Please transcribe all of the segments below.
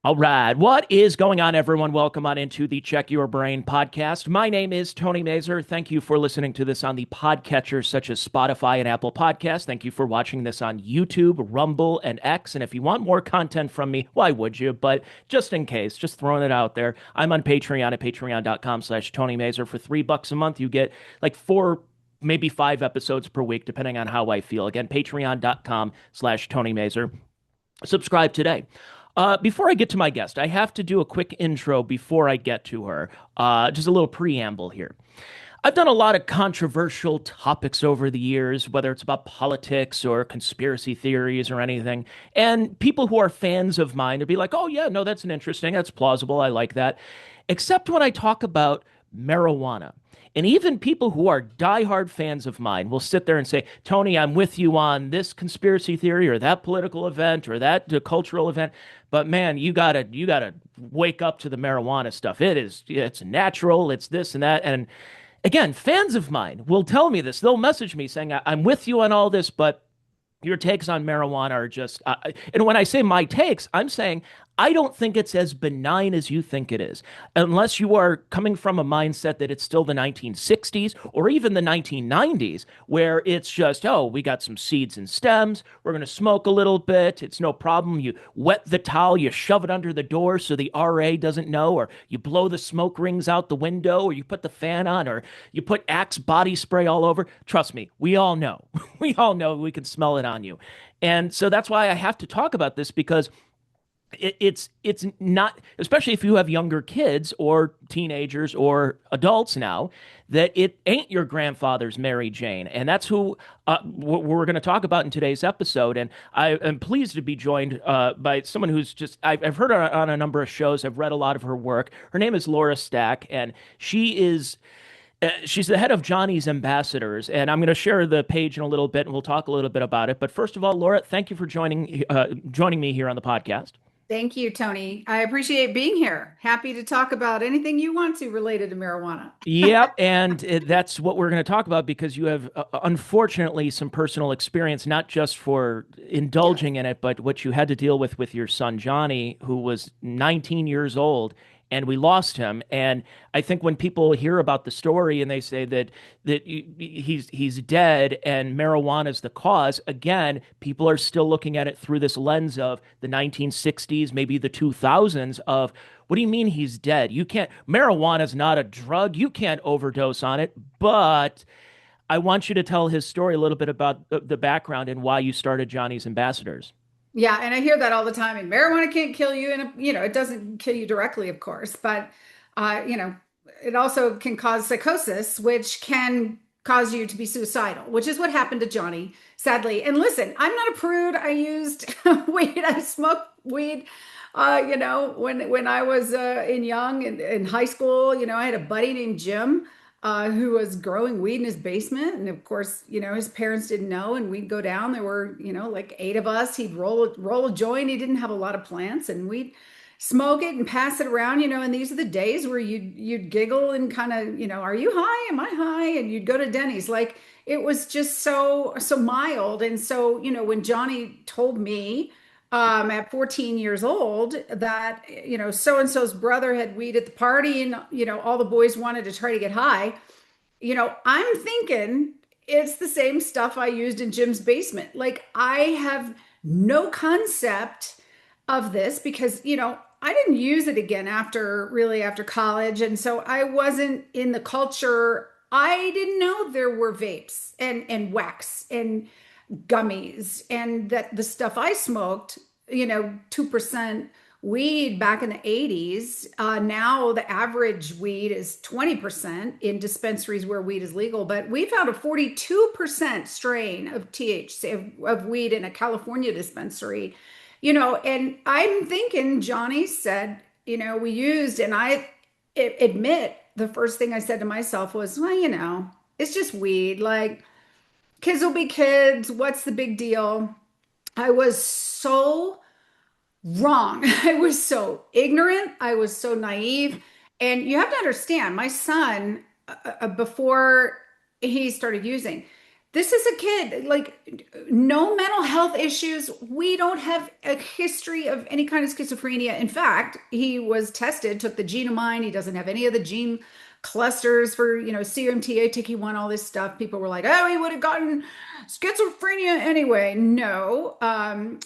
All right. What is going on, everyone? Welcome on into the Check Your Brain podcast. My name is Tony Mazur. Thank you for listening to this on the podcatchers such as Spotify and Apple Podcasts. Thank you for watching this on YouTube, Rumble, and X. And if you want more content from me, why would you? But just in case, just throwing it out there, I'm on Patreon at patreon.com/Tony Mazur. For $3 a month, you get like four, maybe five episodes per week, depending on how I feel. Again, patreon.com/Tony Mazur. Subscribe today. Before I get to my guest, I have to do a quick intro before I get to her. Just a little preamble here. I've done a lot of controversial topics over the years, whether it's about politics or conspiracy theories or anything. And people who are fans of mine would be like, oh, yeah, no, that's an interesting, that's plausible. I like that. Except when I talk about marijuana. And even people who are diehard fans of mine will sit there and say, Tony, I'm with you on this conspiracy theory or that political event or that cultural event. But man, you gotta wake up to the marijuana stuff. It's natural, it's this and that. And again, fans of mine will tell me this. They'll message me saying, I'm with you on all this, but your takes on marijuana are just, and when I say my takes, I'm saying I don't think it's as benign as you think it is, unless you are coming from a mindset that it's still the 1960s or even the 1990s, where it's just, oh, we got some seeds and stems. We're going to smoke a little bit. It's no problem. You wet the towel, you shove it under the door so the RA doesn't know, or you blow the smoke rings out the window, or you put the fan on, or you put Axe body spray all over. Trust me, we all know. We all know we can smell it on you. And so that's why I have to talk about this because it's not, especially if you have younger kids or teenagers or adults now, that it ain't your grandfather's Mary Jane. And that's who we're going to talk about in today's episode. And I am pleased to be joined by someone who's just, I've heard her on a number of shows. I've read a lot of her work. Her name is Laura Stack, and she's the head of Johnny's Ambassadors, and I'm going to share the page in a little bit, and we'll talk a little bit about it. But first of all, Laura, thank you for joining me here on the podcast. Thank you, Tony. I appreciate being here. Happy to talk about anything you want to related to marijuana. Yep, and that's what we're going to talk about because you have, unfortunately, some personal experience, not just for Yes. indulging in it, but what you had to deal with your son Johnny, who was 19 years old, and we lost him. And I think when people hear about the story and they say that he's dead and marijuana is the cause, again, people are still looking at it through this lens of the 1960s, maybe the 2000s of what do you mean he's dead? You can't, marijuana is not a drug. You can't overdose on it. But I want you to tell his story a little bit about the background and why you started Johnny's Ambassadors. Yeah, and I hear that all the time. And marijuana can't kill you, and it doesn't kill you directly, of course, but uh, you know, it also can cause psychosis, which can cause you to be suicidal, which is what happened to Johnny, sadly. And listen, I'm not a prude. I used weed. I smoked weed. When I was in high school, I had a buddy named Jim who was growing weed in his basement. And of course, his parents didn't know. And we'd go down. There were, like eight of us. He'd roll a joint. He didn't have a lot of plants, and we'd smoke it and pass it around. And these are the days where you'd giggle and kind of, are you high? Am I high? And you'd go to Denny's. Like it was just so mild. And so, when Johnny told me at 14 years old that so and so's brother had weed at the party, and all the boys wanted to try to get high. I'm thinking it's the same stuff I used in Jim's basement. Like I have no concept of this because I didn't use it again after college, and so I wasn't in the culture. I didn't know there were vapes and wax and gummies, and that the stuff I smoked, 2% weed back in the 80s. Now the average weed is 20% in dispensaries where weed is legal, but we found a 42% strain of THC of weed in a California dispensary. And I'm thinking Johnny said, we used, and admit the first thing I said to myself was, well, it's just weed. Like, kids will be kids. What's the big deal? I was so wrong. I was so ignorant. I was so naive. And you have to understand, my son, before he started using, This is a kid, like no mental health issues. We don't have a history of any kind of schizophrenia. In fact, he was tested, took the genamine. He doesn't have any of the gene clusters for, CMTA, TICI1, all this stuff. People were like, oh, he would have gotten schizophrenia anyway. No,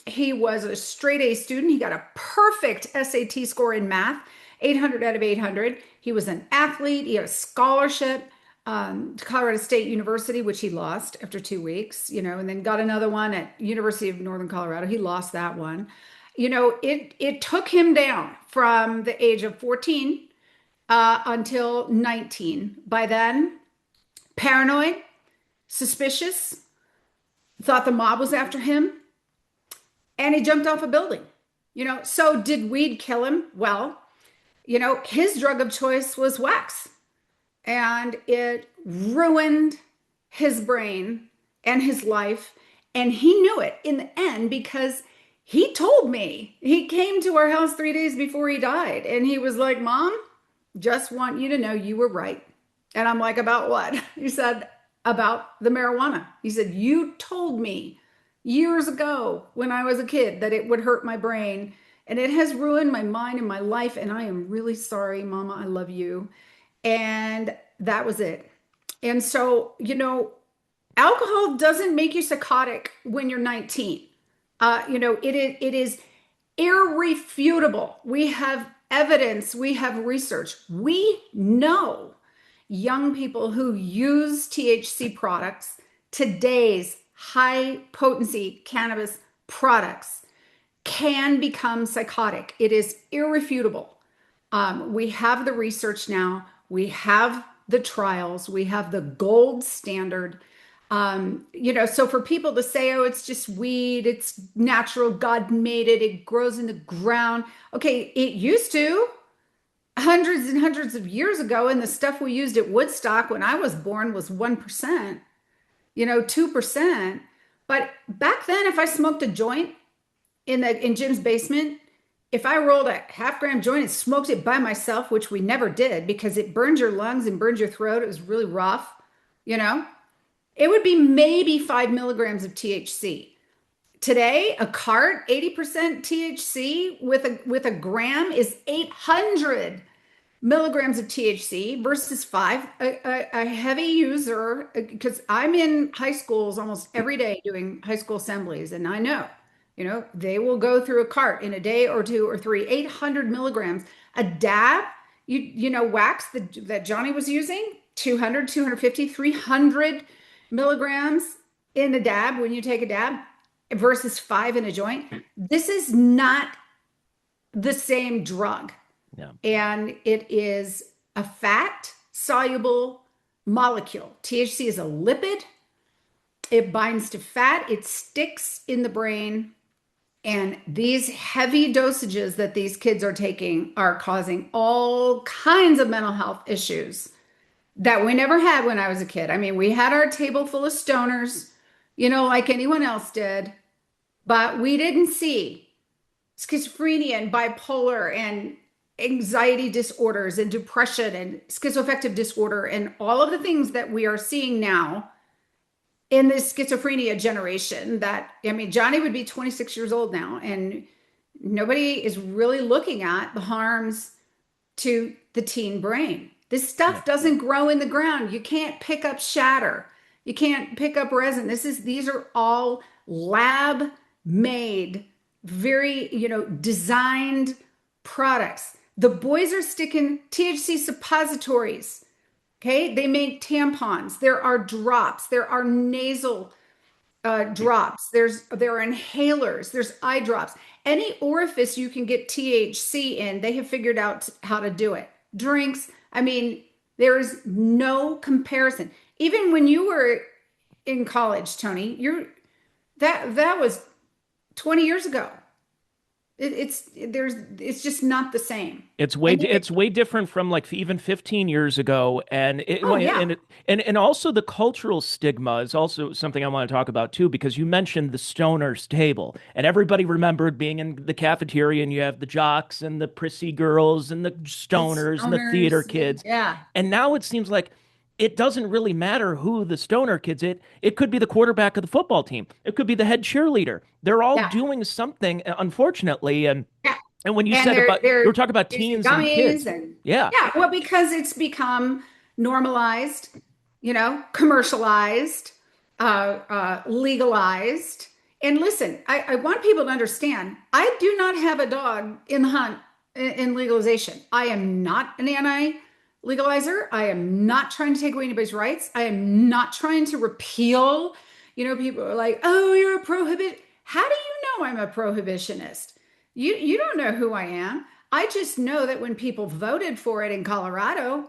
he was a straight A student. He got a perfect SAT score in math, 800 out of 800. He was an athlete. He had a scholarship to Colorado State University, which he lost after 2 weeks, and then got another one at University of Northern Colorado. He lost that one. It took him down from the age of 14 until 19. By then, paranoid, suspicious, thought the mob was after him, and he jumped off a building. So did weed kill him? Well, his drug of choice was wax, and it ruined his brain and his life. And he knew it in the end because he told me. He came to our house 3 days before he died, and he was like, Mom, just want you to know you were right. And I'm like, about what? He said, about the marijuana. He said, you told me years ago when I was a kid that it would hurt my brain, and it has ruined my mind and my life, and I am really sorry, Mama. I love you. And that was it. And so, alcohol doesn't make you psychotic when you're 19. It is irrefutable. We have evidence, we have research. We know young people who use THC products, today's high potency cannabis products, can become psychotic. It is irrefutable. We have the research now. We have the trials. We have the gold standard. So for people to say, oh, it's just weed, it's natural, God made it, it grows in the ground. Okay, it used to hundreds and hundreds of years ago, and the stuff we used at Woodstock when I was born was 1%, 2%. But back then, if I smoked a joint in Jim's basement, if I rolled a half-gram joint and smoked it by myself, which we never did because it burns your lungs and burns your throat, it was really rough, it would be maybe 5 milligrams of THC. Today, a cart, 80% THC with a gram is 800 milligrams of THC versus 5. A heavy user, because I'm in high schools almost every day doing high school assemblies, and I know. They will go through a cart in a day or 2 or 3, 800 milligrams. A dab, wax that Johnny was using, 200, 250, 300 milligrams in a dab when you take a dab versus 5 in a joint. This is not the same drug. Yeah. And it is a fat soluble molecule. THC is a lipid. It binds to fat. It sticks in the brain. And these heavy dosages that these kids are taking are causing all kinds of mental health issues that we never had when I was a kid. I mean, we had our table full of stoners, like anyone else did, but we didn't see schizophrenia and bipolar and anxiety disorders and depression and schizoaffective disorder and all of the things that we are seeing now in this schizophrenia generation. Johnny would be 26 years old now, and nobody is really looking at the harms to the teen brain. This stuff doesn't grow in the ground. You can't pick up shatter. You can't pick up resin. These are all lab made, very, designed products. The boys are sticking THC suppositories. Okay, they make tampons. There are drops. There are nasal drops. There are inhalers. There's eye drops. Any orifice you can get THC in, they have figured out how to do it. Drinks. There is no comparison. Even when you were in college, Tony, that was 20 years ago. It's just not the same. It's way different from like even 15 years ago, and and also the cultural stigma is also something I want to talk about too, because you mentioned the stoners table, and everybody remembered being in the cafeteria, and you have the jocks and the prissy girls and the stoners and the theater kids, yeah. And now it seems like it doesn't really matter who the stoner kids it could be the quarterback of the football team. It could be the head cheerleader. They're all Yeah. doing something, unfortunately. Yeah. And when you And said they're about, you were they're talking about using teens and gummies kids. and Yeah. yeah, well, because it's become normalized, commercialized, legalized. And listen, I want people to understand, I do not have a dog in the hunt in legalization. I am not an anti-legalizer. I am not trying to take away anybody's rights. I am not trying to repeal. People are like, "Oh, you're a prohibit." How do you know I'm a prohibitionist? You don't know who I am. I just know that when people voted for it in Colorado,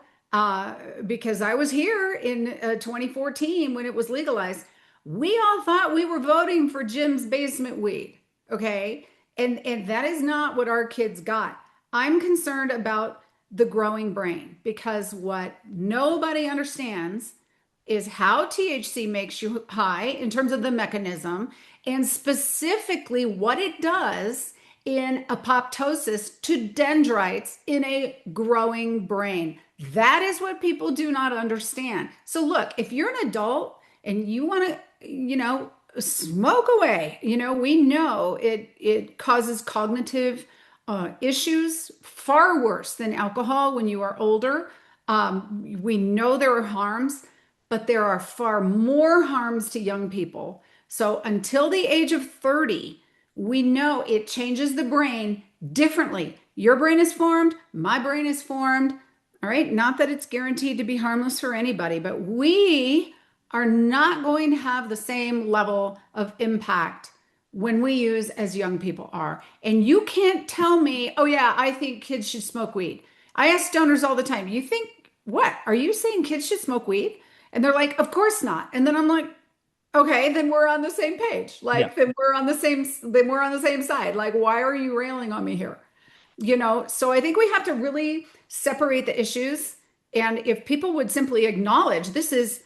because I was here in 2014 when it was legalized, we all thought we were voting for Jim's basement weed. Okay. And that is not what our kids got. I'm concerned about the growing brain because what nobody understands is how THC makes you high in terms of the mechanism and specifically what it does in apoptosis to dendrites in a growing brain. That is what people do not understand. So look, if you're an adult and you want to, smoke away, we know it causes cognitive issues far worse than alcohol when you are older. We know there are harms, but there are far more harms to young people. So until the age of 30, we know it changes the brain differently. Your brain is formed, my brain is formed. All right. Not that it's guaranteed to be harmless for anybody, but we are not going to have the same level of impact when we use as young people are. And you can't tell me, oh, yeah, I think kids should smoke weed. I ask stoners all the time, you think what? Are you saying kids should smoke weed? And they're like, of course not. And then I'm like, okay, then we're on the same page. Yeah. Like then we're on the same side. Like, why are you railing on me here? So I think we have to really separate the issues. And if people would simply acknowledge this is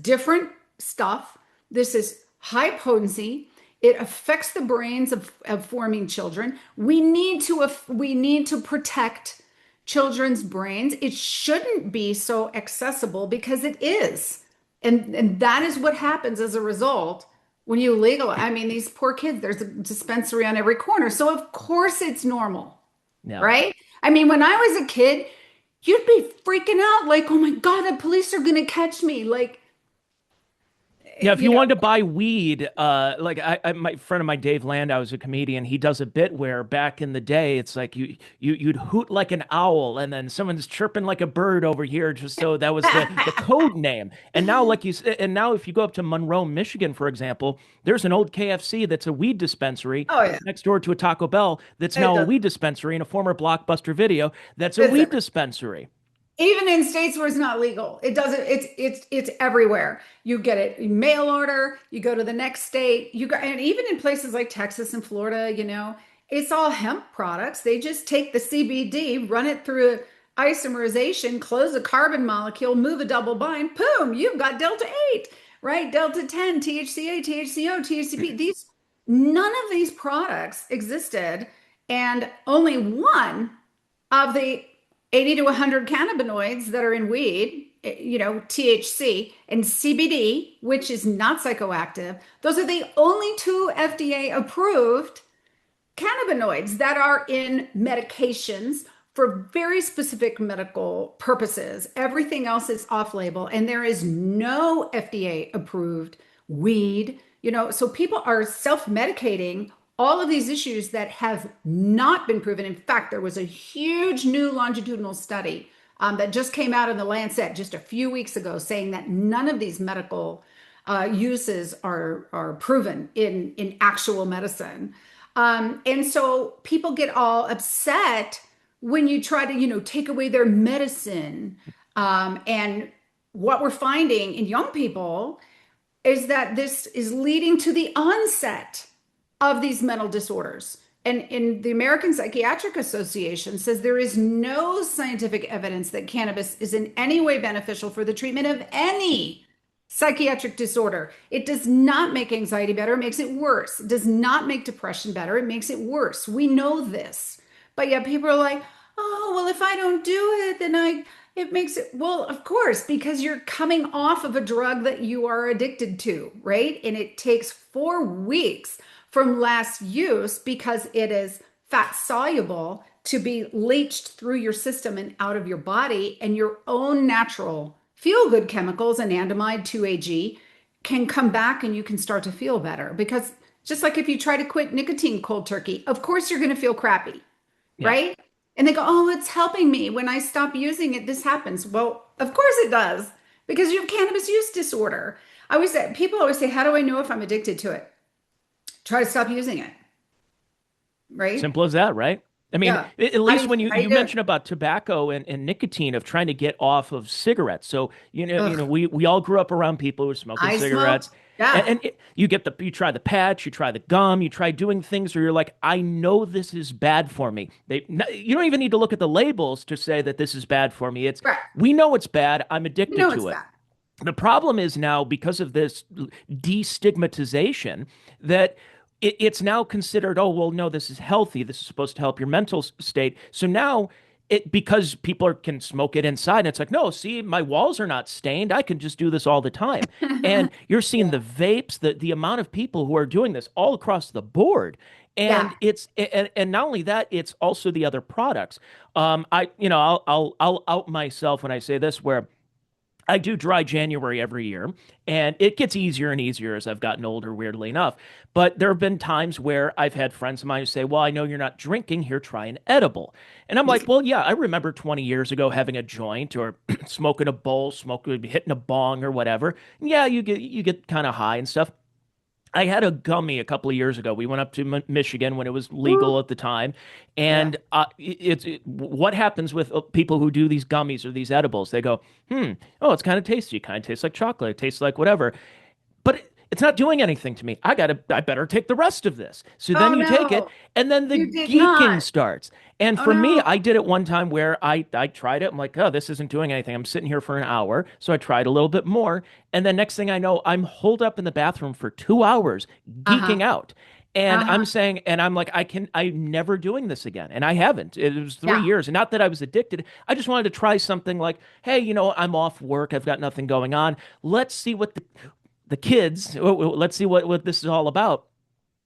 different stuff, this is high potency, it affects the brains of forming children. We need to protect children's brains. It shouldn't be so accessible because it is. And that is what happens as a result when you legalize. I mean, these poor kids, there's a dispensary on every corner. So of course it's normal, Yeah. right? I mean, when I was a kid, you'd be freaking out like, oh my God, the police are gonna catch me. Like, Yeah, if you you know, wanted to buy weed, like my friend of mine, Dave Landau, is a comedian. He does a bit where back in the day, it's like you'd hoot like an owl, and then someone's chirping like a bird over here, just so that was the code name. And now, and now if you go up to Monroe, Michigan, for example, there's an old KFC that's a weed dispensary oh yeah, next door to a Taco Bell that's it now a does. weed dispensary, and a former Blockbuster Video that's a It's weed everywhere. dispensary. Even in states where it's not legal, it doesn't. It's everywhere. You get it mail order. You go to the next state. You go, and even in places like Texas and Florida, it's all hemp products. They just take the CBD, run it through isomerization, close a carbon molecule, move a double bind, boom, you've got Delta 8, right? Delta 10, THCA, THCO, THCP. None of these products existed, and only one of the 80 to 100 cannabinoids that are in weed, THC and CBD, which is not psychoactive, those are the only two FDA approved cannabinoids that are in medications for very specific medical purposes. Everything else is off label, and there is no FDA approved weed. So people are self medicating all of these issues that have not been proven. In fact, there was a huge new longitudinal study that just came out in the Lancet just a few weeks ago saying that none of these medical uses are proven in actual medicine. And so people get all upset when you try to, take away their medicine. And what we're finding in young people is that this is leading to the onset of these mental disorders. And in the American Psychiatric Association says there is no scientific evidence that cannabis is in any way beneficial for the treatment of any psychiatric disorder. It does not make anxiety better, it makes it worse. It does not make depression better, it makes it worse. We know this. But yet people are like, oh, well, if I don't do it, then It makes it, well, of course, because you're coming off of a drug that you are addicted to, right? And it takes 4 weeks from last use because it is fat soluble to be leached through your system and out of your body. And your own natural feel good chemicals, anandamide, 2-AG, can come back and you can start to feel better. Because just like if you try to quit nicotine cold turkey, of course you're going to feel crappy, Yeah. right? And they go, oh, it's helping me. When I stop using it, this happens. Well, of course it does, because you have cannabis use disorder. I always say, people always say, how do I know if I'm addicted to it? Try to stop using it, right? Simple as that, right? I mean, Yeah. at least when you How do you you do it? mentioned about tobacco and nicotine of trying to get off of cigarettes. So Ugh, we all grew up around people who were smoking I cigarettes, smoked. Yeah. you try the patch, you try the gum, you try doing things where you're like, I know this is bad for me. You don't even need to look at the labels to say that this is bad for me. It's Right. we know it's bad. I'm You addicted know it's to it. bad. The problem is now because of this destigmatization that it's now considered, oh, well, no, this is healthy. This is supposed to help your mental state. So now because can smoke it inside, and it's like, no, see, my walls are not stained. I can just do this all the time. And you're seeing the Yeah. vapes, the amount of people who are doing this all across the board. Yeah. And not only that, it's also the other products. I'll out myself when I say this, where I do dry January every year, and it gets easier and easier as I've gotten older, weirdly enough. But there have been times where I've had friends of mine who say, well, I know you're not drinking, here, try an edible. And I'm like, well, yeah, I remember 20 years ago having a joint or smoking a bowl, hitting a bong or whatever. Yeah, you get kind of high and stuff. I had a gummy a couple of years ago. We went up to Michigan when it was Woo. legal at the time, Yeah. and what happens with people who do these gummies or these edibles? They go, oh, it's kind of tasty. It kind of tastes like chocolate. It tastes like whatever, but it's not doing anything to me. I better take the rest of this. So then Oh you take it, no, and then the you did geeking not. starts. And Oh for me, no. I did it one time where I tried it. I'm like, oh, this isn't doing anything. I'm sitting here for an hour. So I tried a little bit more. And then next thing I know, I'm holed up in the bathroom for 2 hours, Uh-huh. geeking out. And I'm Uh-huh. saying, and I'm like, I'm never doing this again. And I haven't. It was three Yeah. years. And not that I was addicted. I just wanted to try something like, hey, I'm off work. I've got nothing going on. Let's see what the kids, let's see what this is all about.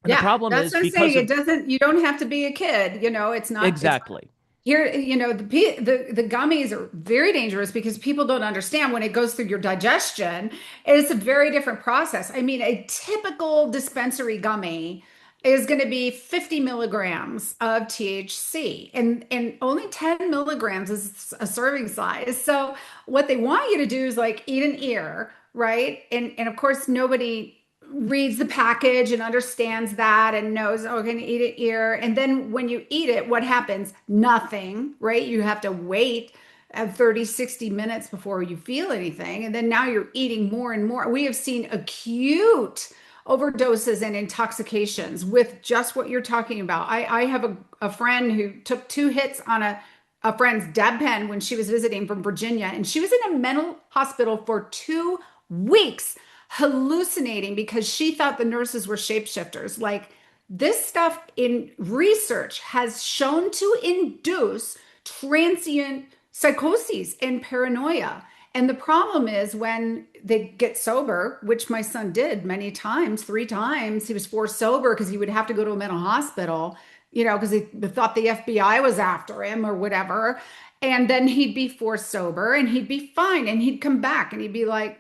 And the Yeah, problem that's is what I'm saying. because It of doesn't, you don't have to be a kid, it's not, it's exactly. here, the gummies are very dangerous because people don't understand when it goes through your digestion, it's a very different process. I mean, a typical dispensary gummy is going to be 50 milligrams of THC, and only 10 milligrams is a serving size. So what they want you to do is like eat an ear, right? And of course, nobody reads the package and understands that and knows, oh, I'm going to eat it here. And then when you eat it, what happens? Nothing, right? You have to wait 30, 60 minutes before you feel anything. And then now you're eating more and more. We have seen acute overdoses and intoxications with just what you're talking about. I have a friend who took 2 hits on a friend's dab pen when she was visiting from Virginia, and she was in a mental hospital for 2 weeks hallucinating because she thought the nurses were shapeshifters. Like, this stuff in research has shown to induce transient psychoses and paranoia. And the problem is when they get sober, which my son did many times, 3 times, he was forced sober because he would have to go to a mental hospital, because he thought the FBI was after him or whatever. And then he'd be forced sober and he'd be fine. And he'd come back and he'd be like,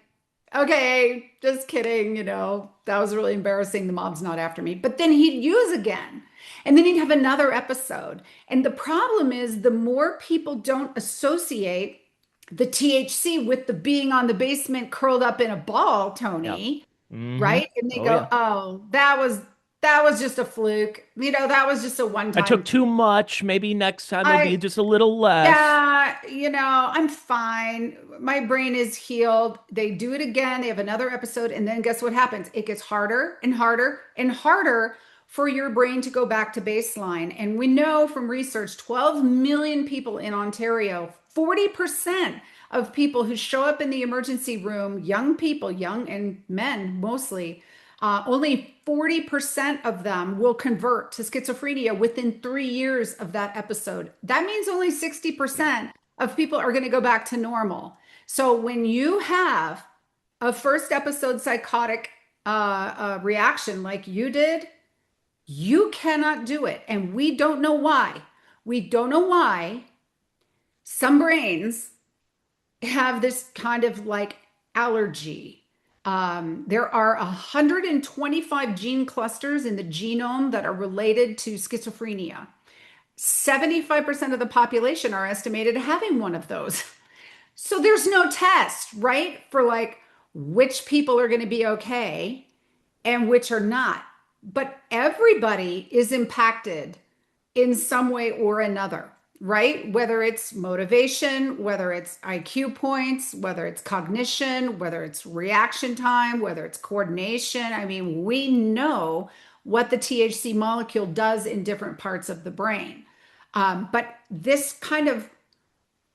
okay, just kidding, that was really embarrassing. The mom's not after me. But then he'd use again. And then he'd have another episode. And the problem is the more people don't associate the THC with the being on the basement curled up in a ball, Yeah. Tony, Hmm. right? And they Oh go, yeah. "Oh, that was just a fluke. That was just a I took one-time too much. Maybe next time it'll be I just a little less. yeah, I'm fine. My brain is healed. They do it again. They have another episode. And then guess what happens? It gets harder and harder and harder for your brain to go back to baseline. And we know from research 12 million people in Ontario, 40% of people who show up in the emergency room, young people, young and men mostly, only 40% of them will convert to schizophrenia within 3 years of that episode. That means only 60% of people are going to go back to normal. So when you have a first episode psychotic reaction like you did, you cannot do it. And we don't know why. We don't know why some brains have this kind of like allergy. There are 125 gene clusters in the genome that are related to schizophrenia. 75% of the population are estimated having one of those. So there's no test, right? For like which people are going to be okay and which are not. But everybody is impacted in some way or another, right? Whether it's motivation, whether it's IQ points, whether it's cognition, whether it's reaction time, whether it's coordination. I mean, we know what the THC molecule does in different parts of the brain. But this kind of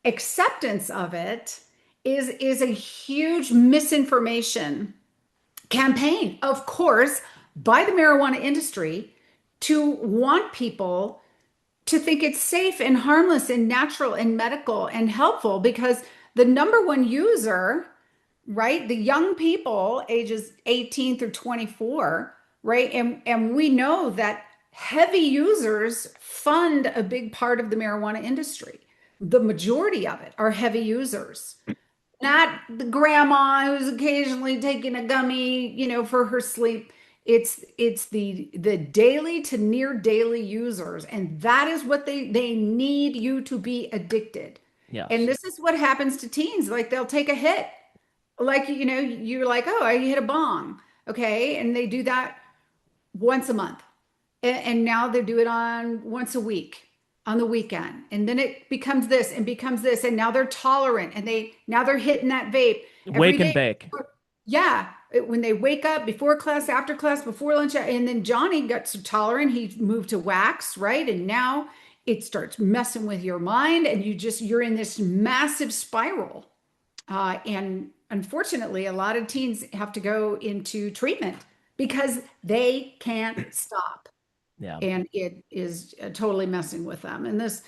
acceptance of it is a huge misinformation campaign, of course, by the marijuana industry to want people to think it's safe and harmless and natural and medical and helpful, because the number one user, right, the young people ages 18 through 24, right, and we know that heavy users fund a big part of the marijuana industry. The majority of it are heavy users, not the grandma who's occasionally taking a gummy, for her sleep. It's the daily to near daily users, and that is what they need you to be addicted. Yes. And this is what happens to teens. Like they'll take a hit, like you're like, oh, I hit a bong, okay, and they do that once a month, and now they do it on once a week on the weekend, and then it becomes this and becomes this, and now they're tolerant, and now they're hitting that vape every Wake and day. bake. Yeah, when they wake up, before class, after class, before lunch, and then Johnny got so tolerant, he moved to wax, right? And now it starts messing with your mind, and you're in this massive spiral. And unfortunately, a lot of teens have to go into treatment because they can't stop. Yeah. And it is totally messing with them. And this,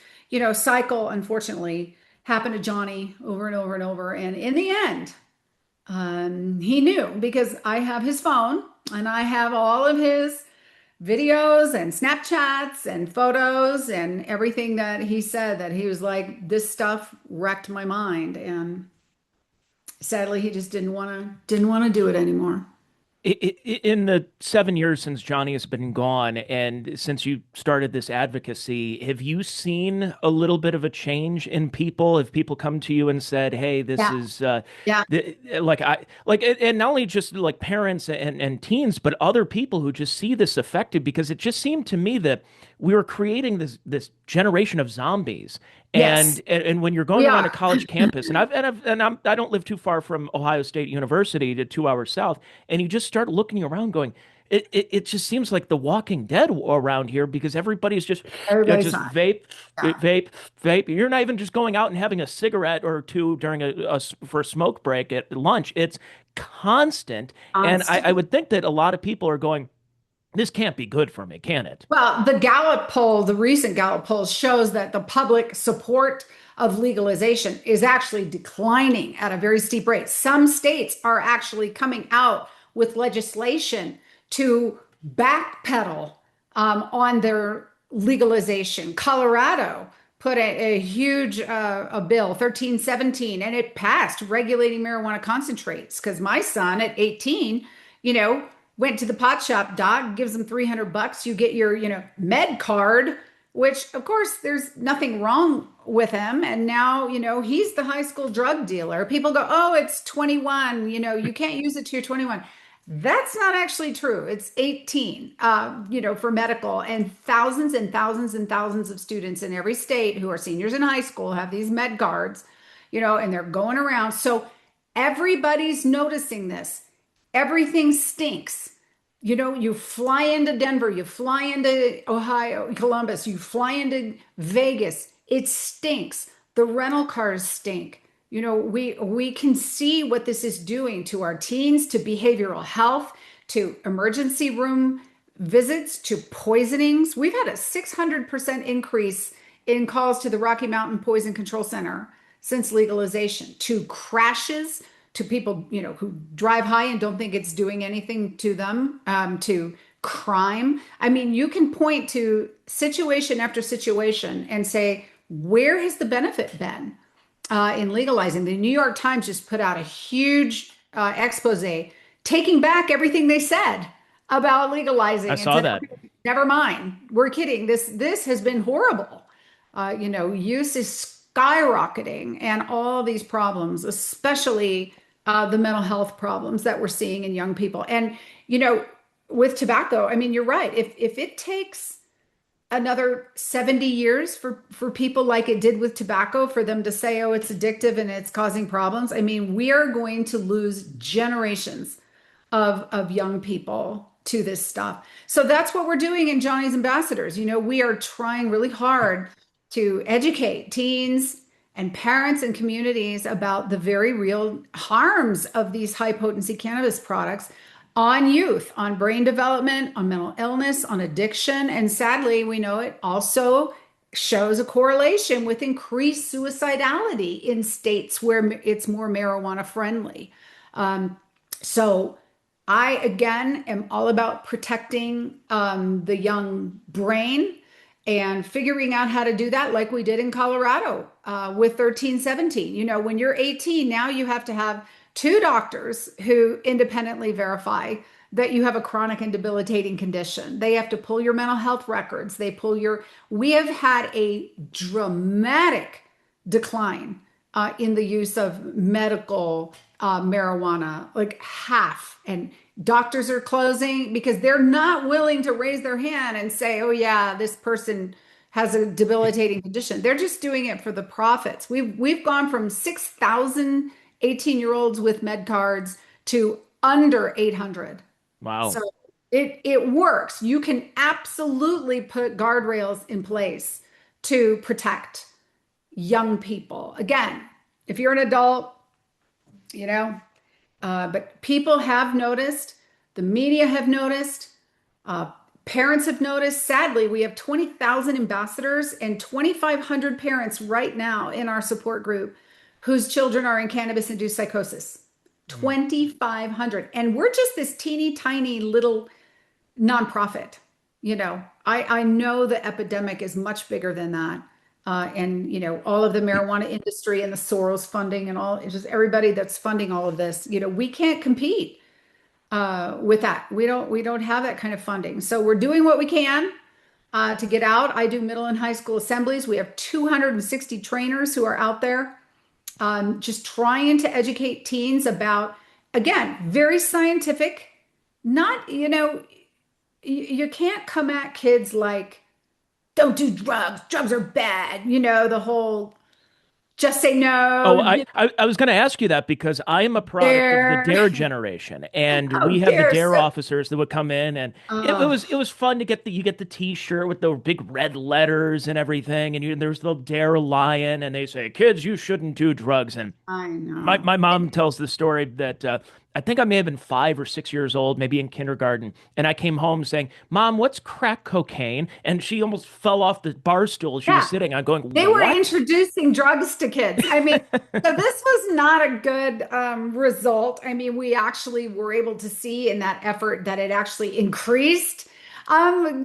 cycle, unfortunately, happened to Johnny over and over and over. And in the end, he knew, because I have his phone and I have all of his videos and Snapchats and photos and everything that he said, that he was like, this stuff wrecked my mind. And sadly, he just didn't want to do it anymore. In the 7 years since Johnny has been gone, and since you started this advocacy, have you seen a little bit of a change in people? Have people come to you and said, "Hey, this Yeah. is Yeah. and not only just like parents and teens, but other people who just see this affected?" Because it just seemed to me that we were creating this generation of zombies. Yes, And when you're going we around a are. college campus, I don't live too far from Ohio State University, to 2 hours south, and you just start looking around, going, it just seems like the Walking Dead around here, because everybody's just Everybody's just on. vape, Yeah. vape, vape. You're not even just going out and having a cigarette or two during for a smoke break at lunch. It's constant, and I Constant. would think that a lot of people are going, this can't be good for me, can it? Well, the Gallup poll, the recent Gallup poll shows that the public support of legalization is actually declining at a very steep rate. Some states are actually coming out with legislation to backpedal on their legalization. Colorado put a huge a bill, 1317, and it passed, regulating marijuana concentrates. Because my son at 18, you know, went to the pot shop, dog gives him $300. You get your, med card, which of course there's nothing wrong with him. And now, he's the high school drug dealer. People go, oh, it's 21, you can't use it till you're 21. That's not actually true. It's 18, for medical, and thousands and thousands and thousands of students in every state who are seniors in high school have these med cards, and they're going around. So everybody's noticing this. Everything stinks. You fly into Denver, you fly into Ohio, Columbus, you fly into Vegas. It stinks. The rental cars stink. We can see what this is doing to our teens, to behavioral health, to emergency room visits, to poisonings. We've had a 600% increase in calls to the Rocky Mountain Poison Control Center since legalization, to crashes, to people, who drive high and don't think it's doing anything to them, to crime. I mean, you can point to situation after situation and say, where has the benefit been in legalizing? The New York Times just put out a huge expose taking back everything they said about I legalizing and saw said, that. "Okay, never mind, we're kidding. This has been horrible. Use is skyrocketing, and all these problems, especially the mental health problems that we're seeing in young people. And with tobacco, I mean, you're right. If it takes another 70 years for people like it did with tobacco for them to say, oh, it's addictive and it's causing problems, I mean, we are going to lose generations of young people to this stuff. So that's what we're doing in Johnny's Ambassadors. We are trying really hard to educate teens and parents and communities about the very real harms of these high potency cannabis products on youth, on brain development, on mental illness, on addiction. And sadly, we know it also shows a correlation with increased suicidality in states where it's more marijuana friendly. So I, again, am all about protecting the young brain and figuring out how to do that like we did in Colorado with 1317. When you're 18, now you have to have two doctors who independently verify that you have a chronic and debilitating condition. They have to pull your mental health records. We have had a dramatic decline in the use of medical marijuana, like half. And doctors are closing because they're not willing to raise their hand and say, oh yeah, this person has a debilitating condition. They're just doing it for the profits. We've gone from 6,000 18-year-olds with med cards to under 800. Wow. So it works. You can absolutely put guardrails in place to protect young people. Again, if you're an adult, but people have noticed, the media have noticed, parents have noticed. Sadly, we have 20,000 ambassadors and 2,500 parents right now in our support group whose children are in cannabis-induced psychosis. 2,500. And we're just this teeny tiny little nonprofit. I know the epidemic is much bigger than that. And all of the marijuana industry and the Soros funding and all, it's just everybody that's funding all of this, we can't compete with that. We don't have that kind of funding. So we're doing what we can to get out. I do middle and high school assemblies. We have 260 trainers who are out there just trying to educate teens about, again, very scientific, not, you can't come at kids like, don't do drugs, drugs are bad, the whole just say Oh, no, I was going to ask you that because I am a product of the dare, Dare generation, and how we have the dare, Dare so, officers that would come in, and uh, it was fun to get you get the T-shirt with the big red letters and everything, and there's the Dare lion, and they say, kids, you shouldn't do drugs, and I my know. mom tells the story that I think I may have been 5 or 6 years old, maybe in kindergarten, and I came home saying, "Mom, what's crack cocaine?" And she almost fell off the bar stool she was Yeah. sitting on, going, They were "What?" introducing drugs to kids. I mean, so this was not a good result. I mean, we actually were able to see in that effort that it actually increased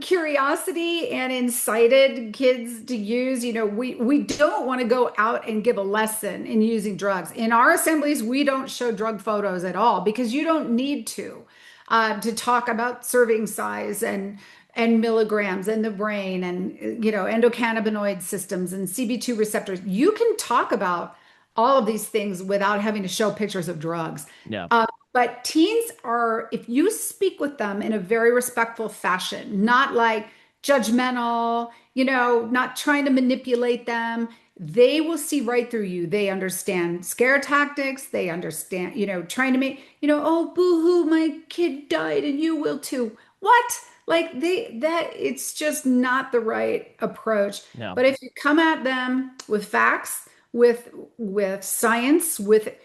curiosity and incited kids to use. We don't want to go out and give a lesson in using drugs. In our assemblies, we don't show drug photos at all because you don't need to talk about serving size and milligrams in the brain and endocannabinoid systems and CB2 receptors. You can talk about all of these things without having to show pictures of drugs. Yeah. But teens are, if you speak with them in a very respectful fashion, not like judgmental, not trying to manipulate them, they will see right through you. They understand scare tactics. They understand, trying to make, oh, boo-hoo, my kid died and you will too. What? Like it's just not the right approach. No. But if you come at them with facts, with science, with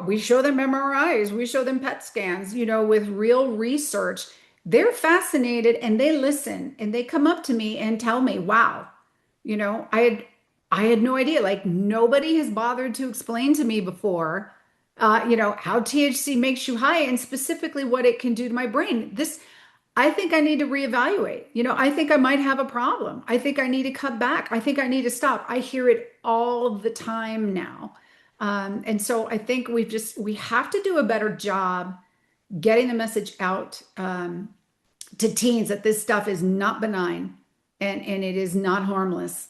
we show them MRIs, we show them PET scans, with real research, they're fascinated and they listen and they come up to me and tell me, wow, I I had no idea. Like nobody has bothered to explain to me before, how THC makes you high and specifically what it can do to my brain. I think I need to reevaluate. I think I might have a problem. I think I need to cut back. I think I need to stop. I hear it all the time now. And so I think we have to do a better job getting the message out to teens that this stuff is not benign and it is not harmless.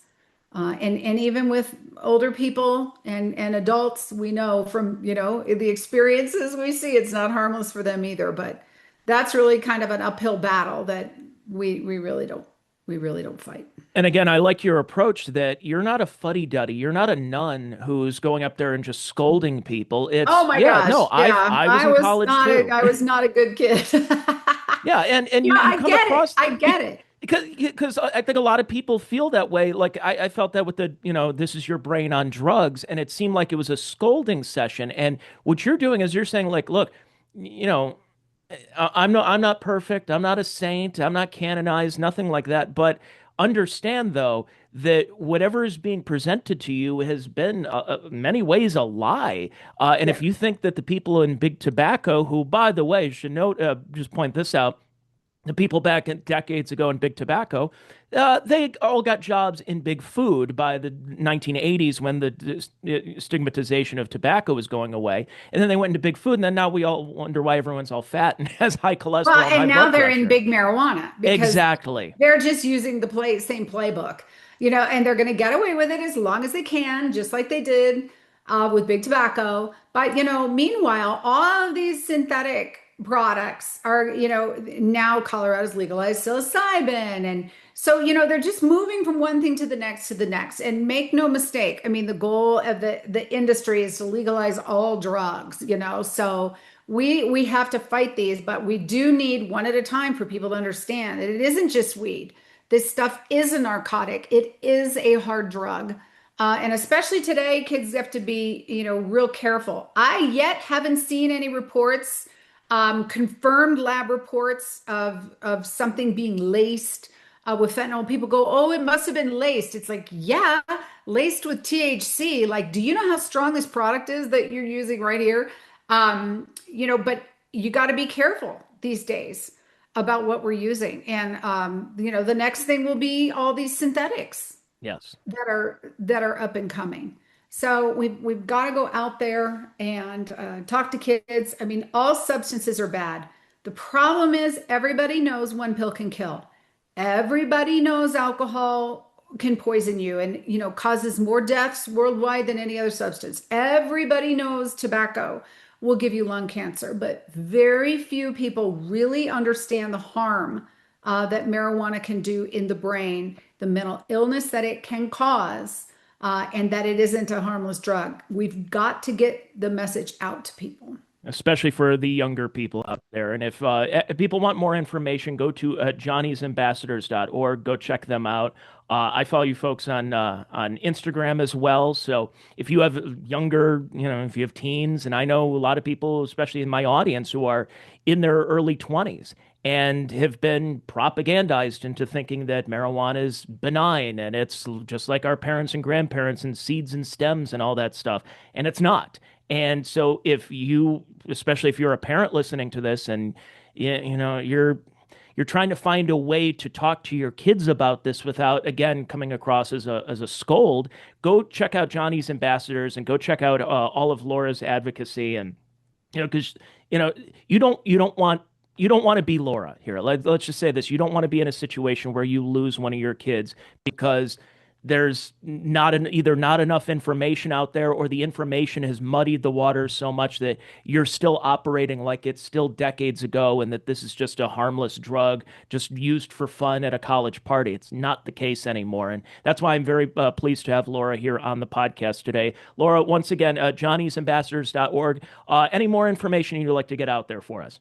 And even with older people and adults, we know from, the experiences we see, it's not harmless for them either. But that's really kind of an uphill battle that we really don't fight. And again, I like your approach that you're not a fuddy-duddy. You're not a nun who's going up there and just scolding people. Oh It's, my yeah, gosh. no, Yeah. I was in college too. I was not a good kid. Yeah, and Yeah, you I come get it. across I get it. because I think a lot of people feel that way. Like I felt that with the, this is your brain on drugs, and it seemed like it was a scolding session. And what you're doing is you're saying like, look, you know, I'm not perfect. I'm not a saint. I'm not canonized, nothing like that. But understand though that whatever is being presented to you has been many ways a lie. And Yeah. if you think that the people in big tobacco, who by the way should note, just point this out, the people back in decades ago in big tobacco, they all got jobs in big food by the 1980s when the stigmatization of tobacco was going away. And then they went into big food. And then now we all wonder why everyone's all fat and has high Well, cholesterol and high and now blood they're in pressure. big marijuana because Exactly. they're just using the same playbook, and they're going to get away with it as long as they can, just like they did with big tobacco. But, meanwhile, all of these synthetic products are, now Colorado's legalized psilocybin. And so, they're just moving from one thing to the next to the next. And make no mistake, I mean, the goal of the industry is to legalize all drugs, so we have to fight these, but we do need one at a time for people to understand that it isn't just weed. This stuff is a narcotic. It is a hard drug. And especially today, kids have to be, real careful. I yet haven't seen any reports, confirmed lab reports of something being laced with fentanyl. People go, oh, it must have been laced. It's like, yeah, laced with THC. Like, do you know how strong this product is that you're using right here? But you got to be careful these days about what we're using. And the next thing will be all these synthetics Yes. that are up and coming. So we've got to go out there and talk to kids. I mean, all substances are bad. The problem is everybody knows one pill can kill. Everybody knows alcohol can poison you and causes more deaths worldwide than any other substance. Everybody knows tobacco will give you lung cancer, but very few people really understand the harm that marijuana can do in the brain, the mental illness that it can cause, and that it isn't a harmless drug. We've got to get the message out to people. Especially for the younger people out there. And if people want more information, go to johnnysambassadors.org. Go check them out. I follow you folks on Instagram as well. So if you have younger, if you have teens, and I know a lot of people, especially in my audience, who are in their early 20s and have been propagandized into thinking that marijuana is benign and it's just like our parents and grandparents and seeds and stems and all that stuff. And it's not. And so if you, especially if you're a parent listening to this and you're trying to find a way to talk to your kids about this without again coming across as a scold, go check out Johnny's Ambassadors and go check out all of Laura's advocacy. And because you know you don't want to be Laura here. Let's just say this. You don't want to be in a situation where you lose one of your kids because there's either not enough information out there, or the information has muddied the waters so much that you're still operating like it's still decades ago and that this is just a harmless drug just used for fun at a college party. It's not the case anymore. And that's why I'm very pleased to have Laura here on the podcast today. Laura, once again, johnnysambassadors.org. Any more information you'd like to get out there for us?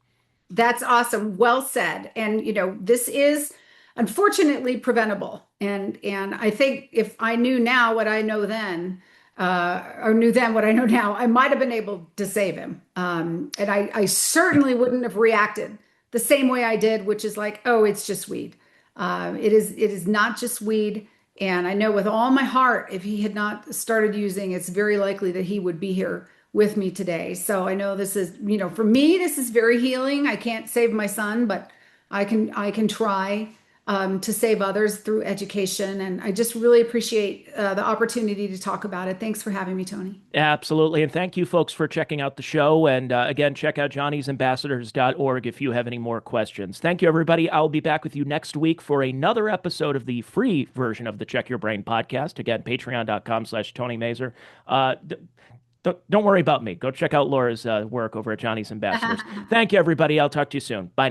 That's awesome. Well said. And this is unfortunately preventable. And I think if I knew now what I know then, or knew then what I know now, I might have been able to save him. And I certainly wouldn't have reacted the same way I did, which is like, oh, it's just weed. It is not just weed. And I know with all my heart, if he had not started using, it's very likely that he would be here with me today. So I know this is, for me, this is very healing. I can't save my son, but I can try to save others through education. And I just really appreciate the opportunity to talk about it. Thanks for having me, Tony. Absolutely. And thank you, folks, for checking out the show. And again, check out johnny'sambassadors.org if you have any more questions. Thank you, everybody. I'll be back with you next week for another episode of the free version of the Check Your Brain podcast. Again, patreon.com/Tony Mazur. Don't worry about me. Go check out Laura's work over at Johnny's Ambassadors. Thank you, everybody. I'll talk to you soon. Bye now.